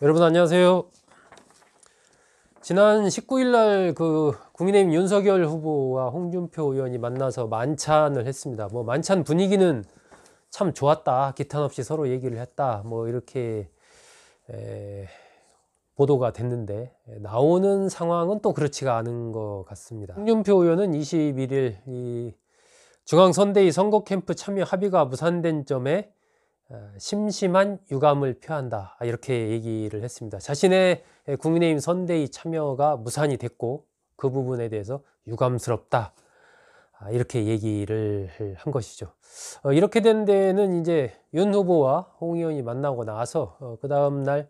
여러분 안녕하세요. 지난 19일 날 국민의힘 윤석열 후보와 홍준표 의원이 만나서 만찬을 했습니다. 뭐 만찬 분위기는 참 좋았다. 기탄 없이 서로 얘기를 했다. 뭐 이렇게 보도가 됐는데 나오는 상황은 또 그렇지가 않은 것 같습니다. 홍준표 의원은 21일 이 중앙선대위 선거 캠프 참여 합의가 무산된 점에 심심한 유감을 표한다, 이렇게 얘기를 했습니다. 자신의 국민의힘 선대위 참여가 무산이 됐고 그 부분에 대해서 유감스럽다, 이렇게 얘기를 한 것이죠. 이렇게 된 데는 이제 윤 후보와 홍 의원이 만나고 나서 그 다음 날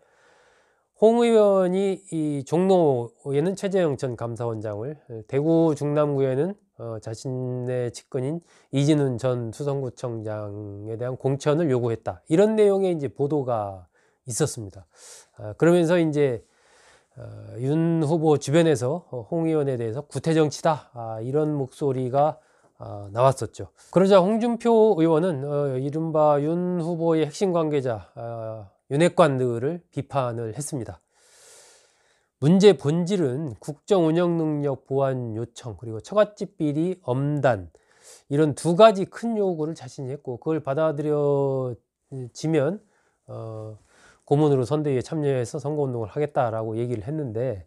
홍 의원이 이 종로에는 최재형 전 감사원장을, 대구 중남구에는 자신의 측근인 이진훈 전 수성구청장에 대한 공천을 요구했다. 이런 내용의 이제 보도가 있었습니다. 그러면서 이제 윤 후보 주변에서 홍 의원에 대해서 구태정치다, 이런 목소리가 나왔었죠. 그러자 홍준표 의원은 이른바 윤 후보의 핵심 관계자 윤핵관들을 비판을 했습니다. 문제 본질은 국정 운영 능력 보완 요청, 그리고 처갓집 비리 엄단, 이런 두 가지 큰 요구를 자신이 했고 그걸 받아들여지면 고문으로 선대위에 참여해서 선거운동을 하겠다라고 얘기를 했는데,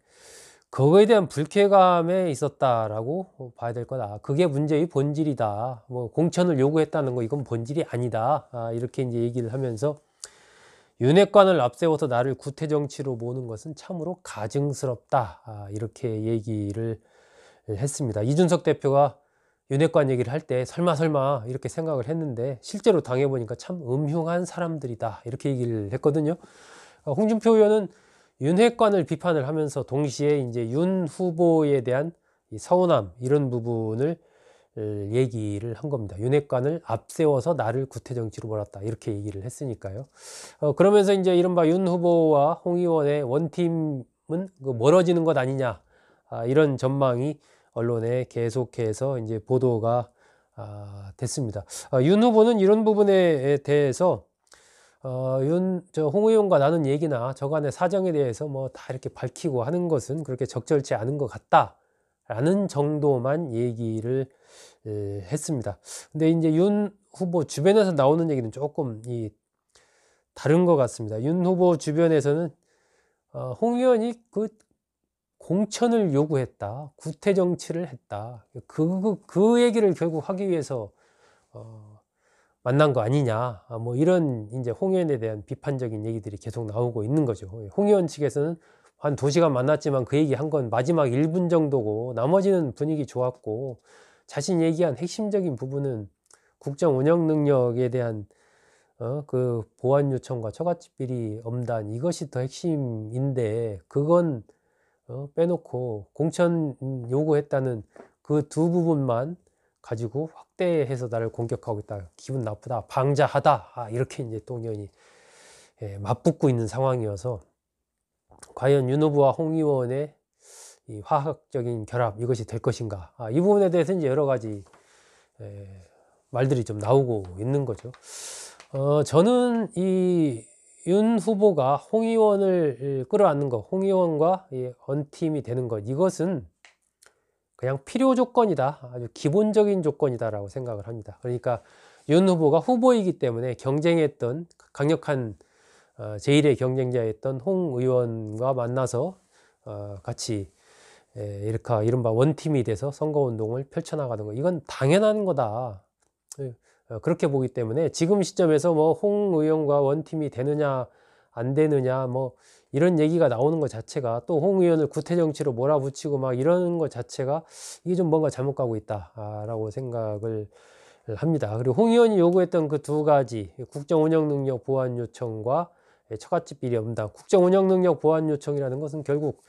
그거에 대한 불쾌감에 있었다라고 봐야 될 거다. 그게 문제의 본질이다. 뭐 공천을 요구했다는 거 이건 본질이 아니다. 이렇게 이제 얘기를 하면서 윤핵관을 앞세워서 나를 구태정치로 모는 것은 참으로 가증스럽다, 이렇게 얘기를 했습니다. 이준석 대표가 윤핵관 얘기를 할 때 설마 이렇게 생각을 했는데 실제로 당해보니까 참 음흉한 사람들이다, 이렇게 얘기를 했거든요. 홍준표 의원은 윤핵관을 비판을 하면서 동시에 이제 윤 후보에 대한 이 서운함, 이런 부분을 얘기를 한 겁니다. 윤핵관을 앞세워서 나를 구태정치로 몰았다, 이렇게 얘기를 했으니까요. 그러면서 이제 이른바 윤 후보와 홍 의원의 원팀은 멀어지는 것 아니냐, 이런 전망이 언론에 계속해서 이제 보도가 됐습니다. 윤 후보는 이런 부분에 대해서 홍 의원과 나눈 얘기나 저간의 사정에 대해서 뭐 다 이렇게 밝히고 하는 것은 그렇게 적절치 않은 것 같다라는 정도만 얘기를 했습니다. 근데 이제 윤 후보 주변에서 나오는 얘기는 조금 다른 것 같습니다. 윤 후보 주변에서는 홍 의원이 그 공천을 요구했다, 구태정치를 했다, 그 얘기를 결국 하기 위해서 만난 거 아니냐, 뭐 이런 이제 홍 의원에 대한 비판적인 얘기들이 계속 나오고 있는 거죠. 홍 의원 측에서는 한 2시간 만났지만 그 얘기 한 건 마지막 1분 정도고 나머지는 분위기 좋았고, 자신이 얘기한 핵심적인 부분은 국정 운영 능력에 대한 그 보완 요청과 처갓집 비리 엄단, 이것이 더 핵심인데 그건 빼놓고 공천 요구했다는 그 두 부분만 가지고 확대해서 나를 공격하고 있다, 기분 나쁘다, 방자하다, 이렇게 이제 또 의원이 맞붙고 있는 상황이어서 과연 윤 후보와 홍 의원의 이 화학적인 결합, 이것이 될 것인가, 이 부분에 대해서 이제 여러 가지 말들이 좀 나오고 있는 거죠. 저는 이 윤 후보가 홍 의원을 끌어안는 것, 홍 의원과 언팀이 되는 것, 이것은 그냥 필요 조건이다, 아주 기본적인 조건이다라고 생각을 합니다. 그러니까 윤 후보가 후보이기 때문에 경쟁했던 강력한 제1의 경쟁자였던 홍 의원과 만나서 같이 이렇게 이른바 원팀이 돼서 선거운동을 펼쳐나가는 거, 이건 당연한 거다, 그렇게 보기 때문에 지금 시점에서 뭐 홍 의원과 원팀이 되느냐 안 되느냐 뭐 이런 얘기가 나오는 것 자체가, 또 홍 의원을 구태정치로 몰아붙이고 막 이런 것 자체가 이게 좀 뭔가 잘못 가고 있다라고 생각을 합니다. 그리고 홍 의원이 요구했던 그 두 가지, 국정 운영 능력 보완 요청과 처갓집 비리 엄단, 국정 운영 능력 보완 요청이라는 것은 결국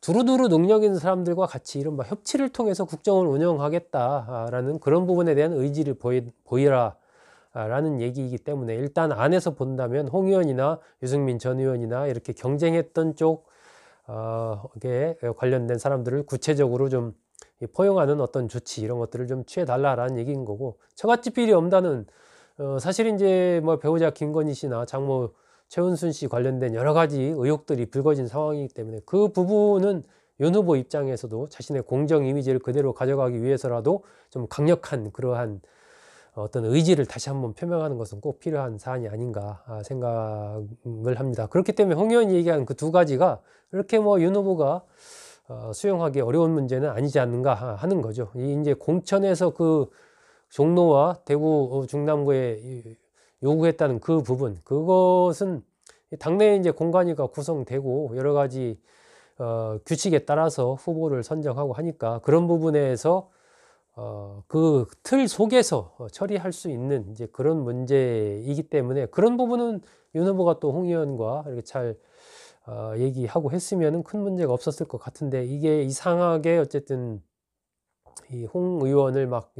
두루두루 능력 있는 사람들과 같이 이른바 협치를 통해서 국정을 운영하겠다라는 그런 부분에 대한 의지를 보이라 라는 얘기이기 때문에, 일단 안에서 본다면 홍 의원이나 유승민 전 의원이나 이렇게 경쟁했던 쪽에 관련된 사람들을 구체적으로 좀 포용하는 어떤 조치, 이런 것들을 좀 취해달라라는 얘기인 거고, 처갓집 비리 엄단은 사실 이제 뭐 배우자 김건희 씨나 장모 최은순 씨 관련된 여러 가지 의혹들이 불거진 상황이기 때문에 그 부분은 윤 후보 입장에서도 자신의 공정 이미지를 그대로 가져가기 위해서라도 좀 강력한 그러한 어떤 의지를 다시 한번 표명하는 것은 꼭 필요한 사안이 아닌가 생각을 합니다. 그렇기 때문에 홍 의원이 얘기한 그 두 가지가 이렇게 뭐 윤 후보가 수용하기 어려운 문제는 아니지 않는가 하는 거죠. 이제 공천에서 그 종로와 대구 중남구에 요구했다는 그 부분, 그것은 당내에 이제 공관위가 구성되고 여러 가지 규칙에 따라서 후보를 선정하고 하니까 그런 부분에서 그 틀 속에서 처리할 수 있는 이제 그런 문제이기 때문에 그런 부분은 윤 후보가 또 홍 의원과 이렇게 잘 얘기하고 했으면은 큰 문제가 없었을 것 같은데 이게 이상하게 어쨌든 이 홍 의원을 막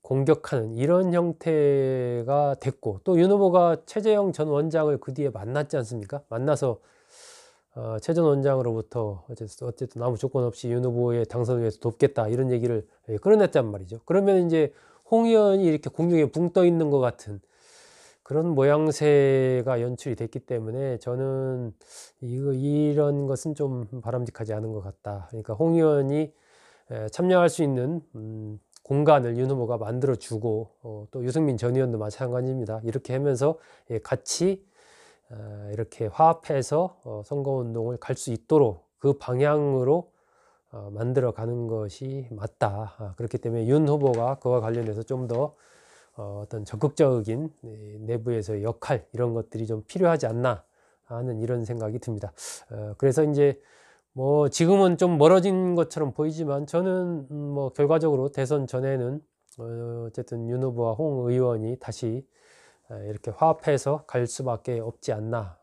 공격하는 이런 형태가 됐고 또 윤 후보가 최재형 전 원장을 그 뒤에 만났지 않습니까? 만나서 최 전 원장으로부터 어쨌든 아무 조건 없이 윤 후보의 당선을 위해서 돕겠다 이런 얘기를 끌어냈단 말이죠. 그러면 이제 홍 의원이 이렇게 공중에 붕 떠 있는 것 같은 그런 모양새가 연출이 됐기 때문에 저는 이런 것은 좀 바람직하지 않은 것 같다. 그러니까 홍 의원이 참여할 수 있는 공간을 윤 후보가 만들어주고 또 유승민 전 의원도 마찬가지입니다. 이렇게 하면서 같이 이렇게 화합해서 선거운동을 갈 수 있도록 그 방향으로 만들어 가는 것이 맞다. 그렇기 때문에 윤 후보가 그와 관련해서 좀 더 어떤 적극적인 내부에서의 역할 이런 것들이 좀 필요하지 않나 하는 이런 생각이 듭니다. 그래서 이제 뭐 지금은 좀 멀어진 것처럼 보이지만 저는 뭐 결과적으로 대선 전에는 어쨌든 윤 후보와 홍 의원이 다시 이렇게 화합해서 갈 수밖에 없지 않나.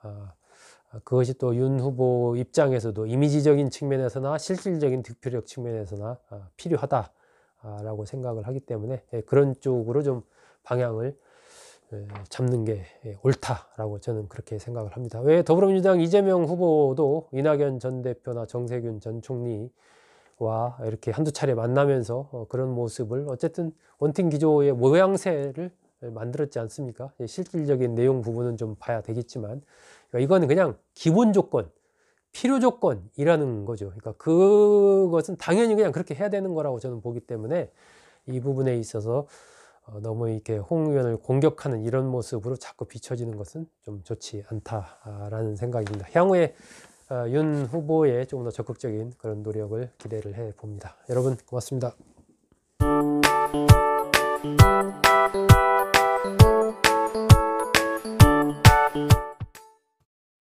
그것이 또 윤 후보 입장에서도 이미지적인 측면에서나 실질적인 득표력 측면에서나 필요하다라고 생각을 하기 때문에 그런 쪽으로 좀 방향을 잡는 게 옳다라고 저는 그렇게 생각을 합니다. 왜 더불어민주당 이재명 후보도 이낙연 전 대표나 정세균 전 총리와 이렇게 한두 차례 만나면서 그런 모습을 어쨌든 원팀 기조의 모양새를 만들었지 않습니까? 실질적인 내용 부분은 좀 봐야 되겠지만 이거는 그냥 기본 조건, 필요 조건이라는 거죠. 그러니까 그것은 당연히 그냥 그렇게 해야 되는 거라고 저는 보기 때문에 이 부분에 있어서 너무 이렇게 홍 의원을 공격하는 이런 모습으로 자꾸 비춰지는 것은 좀 좋지 않다라는 생각입니다. 향후에 윤 후보의 조금 더 적극적인 그런 노력을 기대를 해 봅니다. 여러분 고맙습니다.